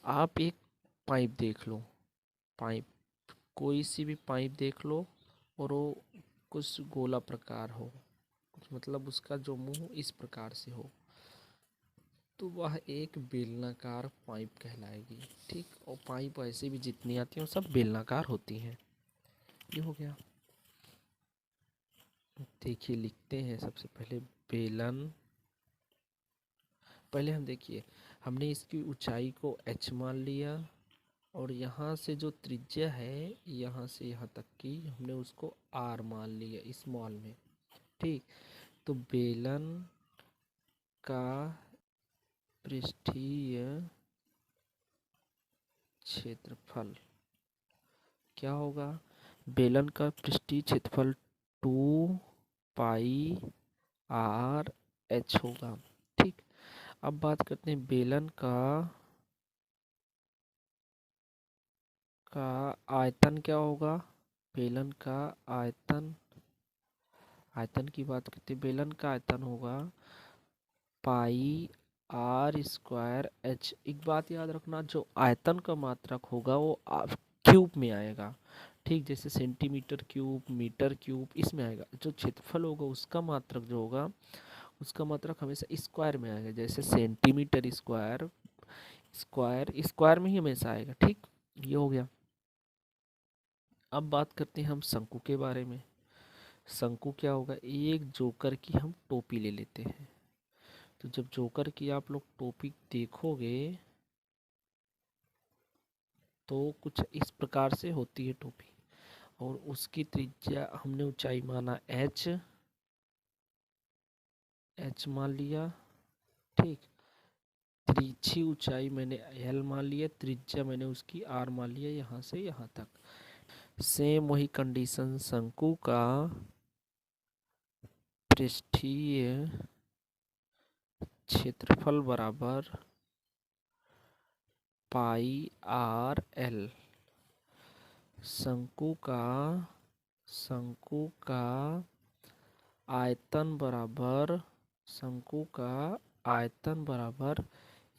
आप एक पाइप देख लो, पाइप, कोई सी भी पाइप देख लो और वो कुछ गोला प्रकार हो, कुछ मतलब उसका जो मुंह इस प्रकार से हो, तो वह एक बेलनाकार पाइप कहलाएगी। ठीक, और पाइप ऐसे भी जितनी आती हैं वो सब बेलनाकार होती हैं। ये हो गया। देखिए लिखते हैं सबसे पहले बेलन। पहले हम देखिए, हमने इसकी ऊंचाई को h मान लिया और यहाँ से जो त्रिज्या है यहाँ से यहाँ तक की हमने उसको r मान लिया स्मॉल में। ठीक, तो बेलन का पृष्ठीय क्षेत्रफल क्या होगा? बेलन का पृष्ठीय क्षेत्रफल 2 पाई आर एच होगा। ठीक, अब बात करते हैं बेलन का आयतन क्या होगा? बेलन का आयतन, आयतन की बात करते हैं, बेलन का आयतन होगा पाई आर स्क्वायर एच। एक बात याद रखना, जो आयतन का मात्रक होगा वो क्यूब में आएगा। ठीक, जैसे सेंटीमीटर क्यूब, मीटर क्यूब, इसमें आएगा। जो क्षेत्रफल होगा उसका मात्रक जो होगा उसका मात्रक हमेशा स्क्वायर में आएगा, जैसे सेंटीमीटर स्क्वायर, स्क्वायर स्क्वायर में ही हमेशा आएगा। ठीक, ये हो गया। अब बात करते हैं हम शंकु के बारे में। शंकु क्या होगा? एक जोकर की हम टोपी ले लेते हैं। तो जब जोकर की आप लोग टोपी देखोगे तो कुछ इस प्रकार से होती है टोपी, और उसकी त्रिज्या हमने ऊंचाई माना h, मान लिया। ठीक, तिरछी ऊंचाई मैंने l मान लिया, त्रिज्या मैंने उसकी r मान लिया, यहाँ से यहाँ तक। सेम वही कंडीशन, शंकु का पृष्ठीय क्षेत्रफल बराबर पाई आर एल। शंकु का आयतन बराबर, शंकु का आयतन बराबर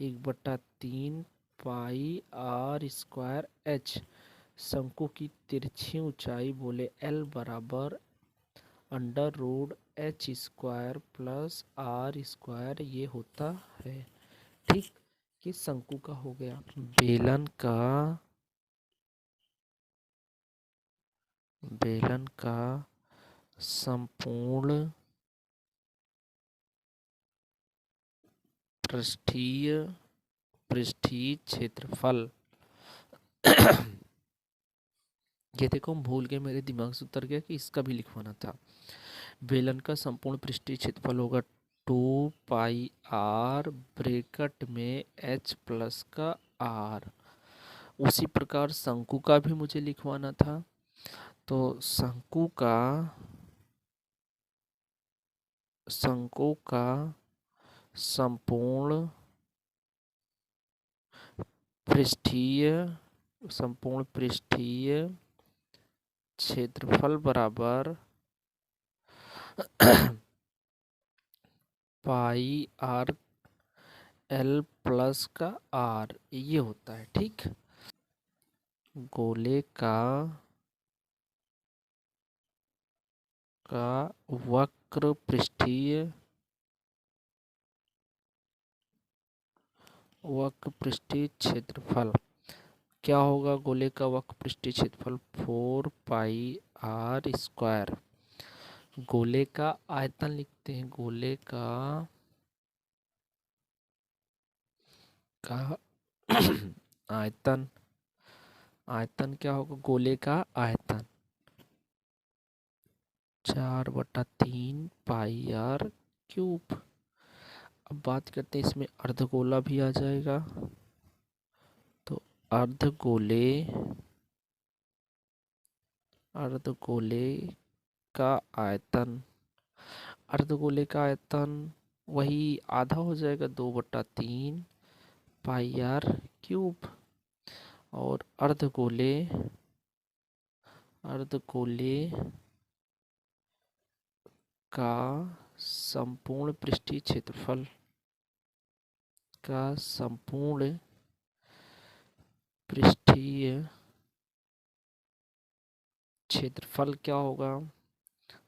1/3 पाई आर स्क्वायर एच। शंकु की तिरछी ऊंचाई बोले एल बराबर √h² प्लस आर स्क्वायर, ये होता है। ठीक, ये शंकु का हो गया। बेलन का संपूर्ण पृष्ठीय क्षेत्रफल ये देखो, हम भूल गए, मेरे दिमाग से उतर गया कि इसका भी लिखवाना था। बेलन का संपूर्ण पृष्ठीय क्षेत्रफल होगा 2 पाई आर ब्रैकेट में h प्लस का r। उसी प्रकार शंकु का भी मुझे लिखवाना था। तो शंकु का संपूर्ण पृष्ठीय क्षेत्रफल बराबर पाई आर एल प्लस का आर, ये होता है। ठीक, गोले का वक्र पृष्ठीय क्षेत्रफल क्या होगा? गोले का वक्र पृष्ठीय क्षेत्रफल 4 पाई आर स्क्वायर। गोले का आयतन लिखते हैं, गोले का आयतन, आयतन क्या होगा? गोले का आयतन 4/3 पाई आर क्यूब। अब बात करते हैं, इसमें अर्धगोला भी आ जाएगा। तो अर्धगोले का आयतन, वही आधा हो जाएगा, 2/3 पाई आर क्यूब। और अर्धगोले का संपूर्ण पृष्ठीय क्षेत्रफल पृष्ठीय क्षेत्रफल क्या होगा?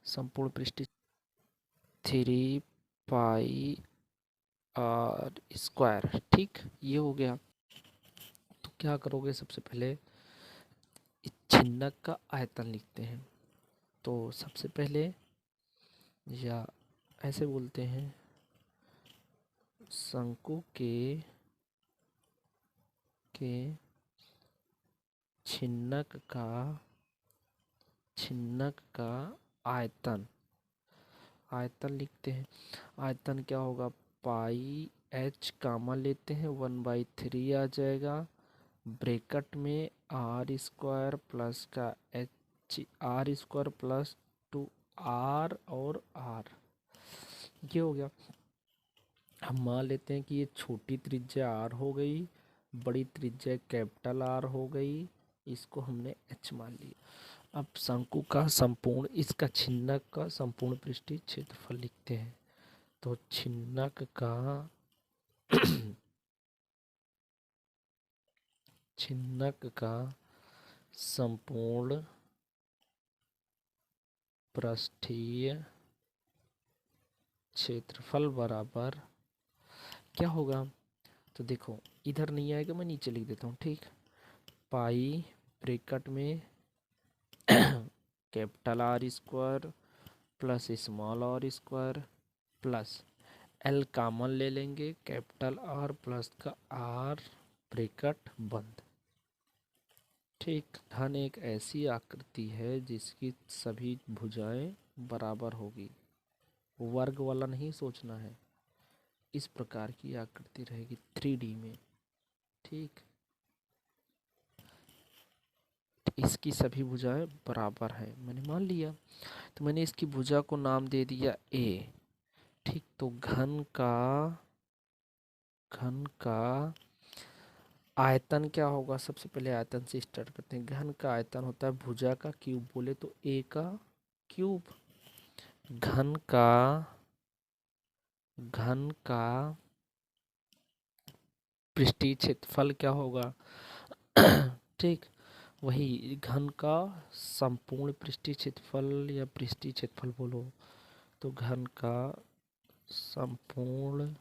संपूर्ण पृष्ठीय 3 पाई r²। ठीक, ये हो गया। तो क्या करोगे, सबसे पहले इस छिन्नक का आयतन लिखते हैं। तो सबसे पहले, या ऐसे बोलते हैं, शंकु के छिन्नक का आयतन लिखते हैं। आयतन क्या होगा? पाई h कॉमन लेते हैं, 1/3 आ जाएगा। ब्रैकेट में r² प्लस का h, r² प्लस 2r और r, ये हो गया। हम मान लेते हैं कि ये छोटी त्रिज्या r हो गई, बड़ी त्रिज्या कैपिटल R हो गई, इसको हमने h मान लिया। अब शंकु का संपूर्ण, इसका छिन्नक का संपूर्ण पृष्ठीय क्षेत्रफल लिखते हैं। तो छिन्नक का संपूर्ण पृष्ठीय क्षेत्रफल बराबर क्या होगा? तो देखो, इधर नहीं आएगा, मैं नीचे लिख देता हूँ। ठीक, पाई ब्रैकेट में capital R² plus small r² plus L common ले लेंगे, कैपिटल R प्लस का R, ब्रैकेट बंद। ठीक, घन एक ऐसी आकृति है जिसकी सभी भुजाएं बराबर होगी। वर्ग वाला नहीं सोचना है, इस प्रकार की आकृति रहेगी 3D में। ठीक, इसकी सभी भुजाएं बराबर है, मैंने मान लिया। तो मैंने इसकी भुजा को नाम दे दिया A। ठीक, तो घन का आयतन क्या होगा? सबसे पहले आयतन से स्टार्ट करते हैं। घन का आयतन होता है भुजा का क्यूब, बोले तो A का क्यूब। घन का पृष्ठीय क्षेत्रफल क्या होगा? ठीक, वही घन का संपूर्ण पृष्ठीय क्षेत्रफल या पृष्ठीय क्षेत्रफल बोलो। तो घन का संपूर्ण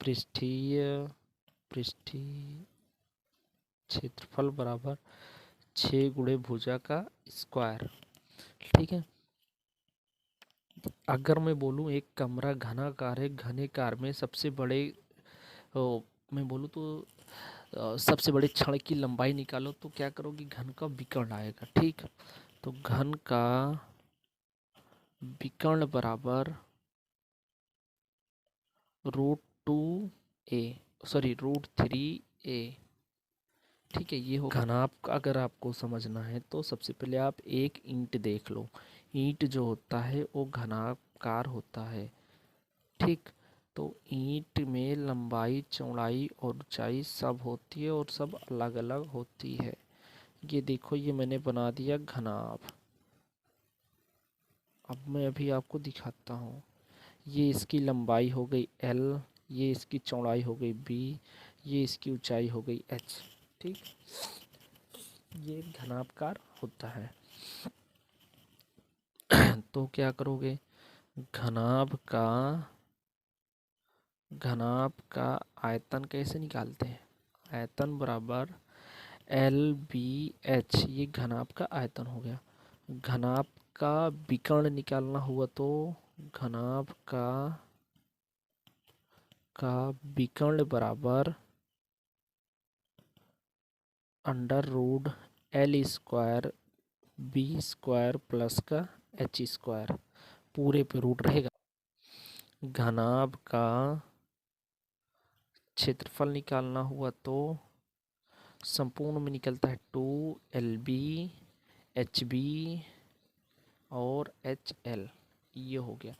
पृष्ठीय क्षेत्रफल बराबर 6 गुणे भुजा का स्क्वायर। ठीक है, अगर मैं बोलूँ एक कमरा घनाकार है, घनाकार में सबसे बड़े, मैं बोलूँ तो सबसे बड़े छड़ की लंबाई निकालो, तो क्या करोगी? घन का विकर्ण आएगा। ठीक, तो घन का विकर्ण बराबर √3a। ठीक है, ये हो घनाभ का। अगर आपको समझना है तो सबसे पहले आप एक ईंट देख लो। ईंट जो होता है वो घनाकार होता है। ठीक, तो ईंट में लंबाई, चौड़ाई और ऊंचाई सब होती है और सब अलग अलग होती है। ये देखो, ये मैंने बना दिया घनाभ। अब मैं अभी आपको दिखाता हूँ। ये इसकी लंबाई हो गई L, ये इसकी चौड़ाई हो गई B, ये इसकी ऊंचाई हो गई H। ठीक, ये घनाभकार होता है। तो क्या करोगे? घनाभ का आयतन कैसे निकालते हैं? आयतन बराबर LBH, ये घनाभ का आयतन हो गया। घनाभ का विकर्ण निकालना हुआ तो घनाभ का विकर्ण बराबर √L² B² प्लस का H², पूरे पे रूट रहेगा। घनाभ का क्षेत्रफल निकालना हुआ तो संपूर्ण में निकलता है 2LB HB और HL, ये हो गया।